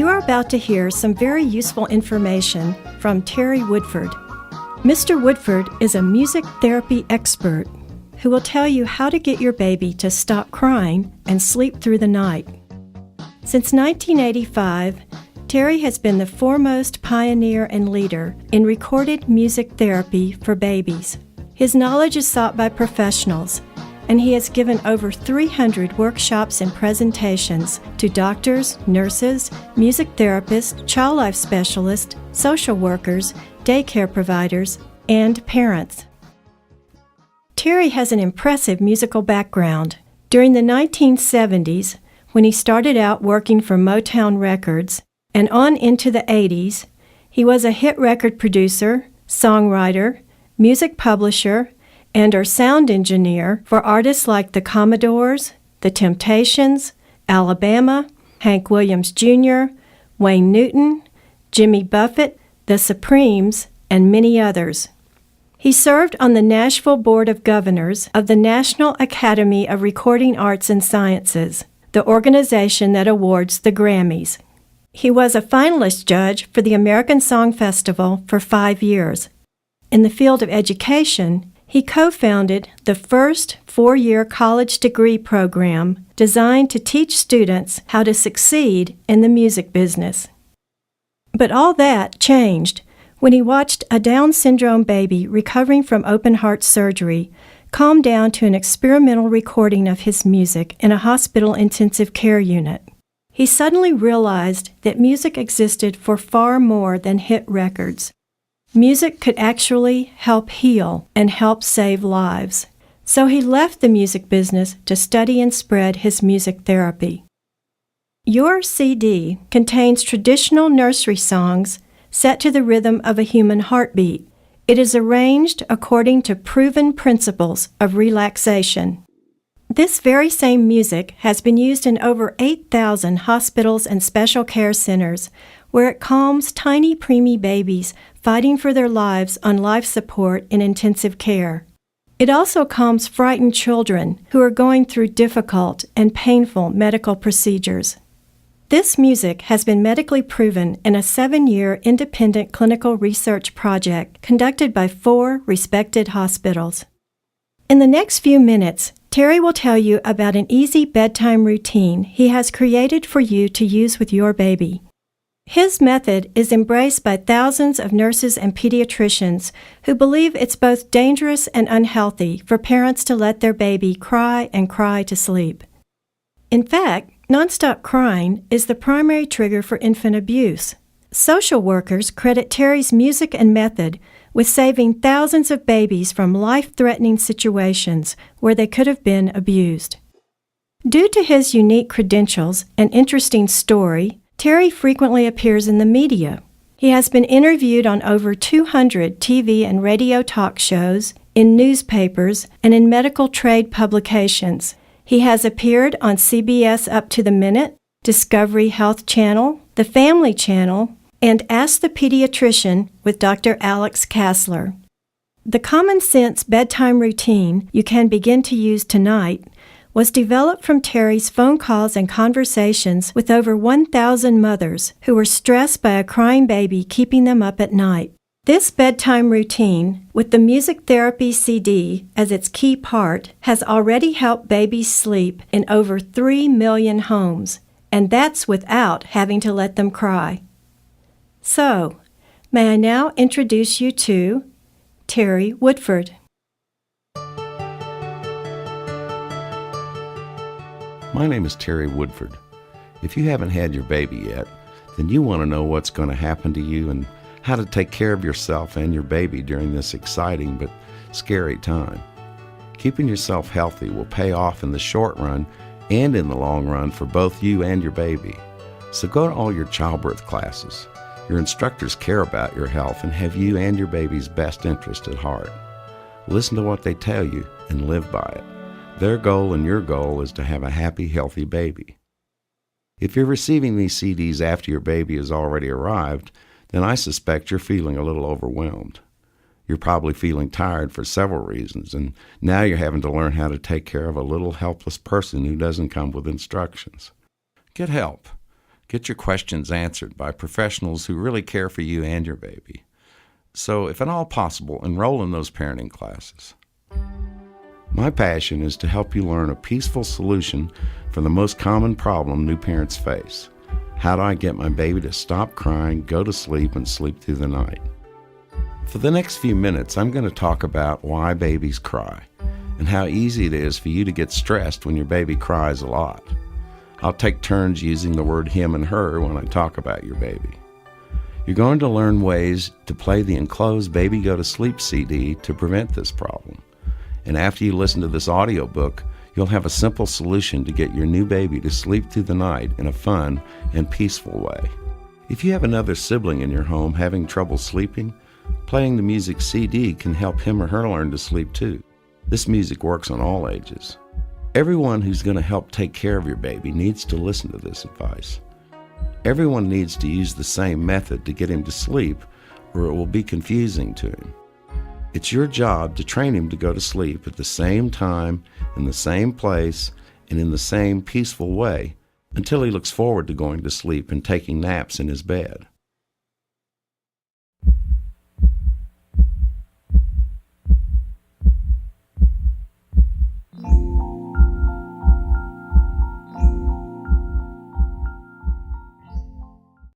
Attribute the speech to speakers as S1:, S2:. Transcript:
S1: You are about to hear some very useful information from Terry Woodford. Mr. Woodford is a music therapy expert who will tell you how to get your baby to stop crying and sleep through the night. Since 1985, Terry has been the foremost pioneer and leader in recorded music therapy for babies. His knowledge is sought by professionals, and he has given over 300 workshops and presentations to doctors, nurses, music therapists, child life specialists, social workers, daycare providers, and parents. Terry has an impressive musical background. During the 1970s, when he started out working for Motown Records, and on into the 80s, he was a hit record producer, songwriter, music publisher, and our sound engineer for artists like the Commodores, the Temptations, Alabama, Hank Williams Jr., Wayne Newton, Jimmy Buffett, the Supremes, and many others. He served on the Nashville Board of Governors of the National Academy of Recording Arts and Sciences, the organization that awards the Grammys. He was a finalist judge for the American Song Festival for 5 years. In the field of education, he co-founded the first 4-year college degree program designed to teach students how to succeed in the music business. But all that changed when he watched a Down syndrome baby recovering from open-heart surgery calm down to an experimental recording of his music in a hospital intensive care unit. He suddenly realized that music existed for far more than hit records. Music could actually help heal and help save lives. So he left the music business to study and spread his music therapy. Your CD contains traditional nursery songs set to the rhythm of a human heartbeat. It is arranged according to proven principles of relaxation. This very same music has been used in over 8,000 hospitals and special care centers, where it calms tiny preemie babies fighting for their lives on life support in intensive care. It also calms frightened children who are going through difficult and painful medical procedures. This music has been medically proven in a 7-year independent clinical research project conducted by 4 respected hospitals. In the next few minutes, Terry will tell you about an easy bedtime routine he has created for you to use with your baby. His method is embraced by thousands of nurses and pediatricians who believe it's both dangerous and unhealthy for parents to let their baby cry and cry to sleep. In fact, nonstop crying is the primary trigger for infant abuse. Social workers credit Terry's music and method with saving thousands of babies from life-threatening situations where they could have been abused. Due to his unique credentials and interesting story, Terry frequently appears in the media. He has been interviewed on over 200 TV and radio talk shows, in newspapers, and in medical trade publications. He has appeared on CBS Up to the Minute, Discovery Health Channel, The Family Channel, and Ask the Pediatrician with Dr. Alex Kassler. The common sense bedtime routine you can begin to use tonight was developed from Terry's phone calls and conversations with over 1,000 mothers who were stressed by a crying baby keeping them up at night. This bedtime routine, with the music therapy CD as its key part, has already helped babies sleep in over 3 million homes, and that's without having to let them cry. So, may I now introduce you to Terry Woodford.
S2: My name is Terry Woodford. If you haven't had your baby yet, then you want to know what's going to happen to you and how to take care of yourself and your baby during this exciting but scary time. Keeping yourself healthy will pay off in the short run and in the long run for both you and your baby. So go to all your childbirth classes. Your instructors care about your health and have you and your baby's best interest at heart. Listen to what they tell you and live by it. Their goal and your goal is to have a happy, healthy baby. If you're receiving these CDs after your baby has already arrived, then I suspect you're feeling a little overwhelmed. You're probably feeling tired for several reasons, and now you're having to learn how to take care of a little helpless person who doesn't come with instructions. Get help. Get your questions answered by professionals who really care for you and your baby. So, if at all possible, enroll in those parenting classes. My passion is to help you learn a peaceful solution for the most common problem new parents face. How do I get my baby to stop crying, go to sleep, and sleep through the night? For the next few minutes, I'm going to talk about why babies cry and how easy it is for you to get stressed when your baby cries a lot. I'll take turns using the word him and her when I talk about your baby. You're going to learn ways to play the enclosed Baby Go to Sleep CD to prevent this problem. And after you listen to this audiobook, you'll have a simple solution to get your new baby to sleep through the night in a fun and peaceful way. If you have another sibling in your home having trouble sleeping, playing the music CD can help him or her learn to sleep too. This music works on all ages. Everyone who's going to help take care of your baby needs to listen to this advice. Everyone needs to use the same method to get him to sleep, or it will be confusing to him. It's your job to train him to go to sleep at the same time, in the same place, and in the same peaceful way until he looks forward to going to sleep and taking naps in his bed.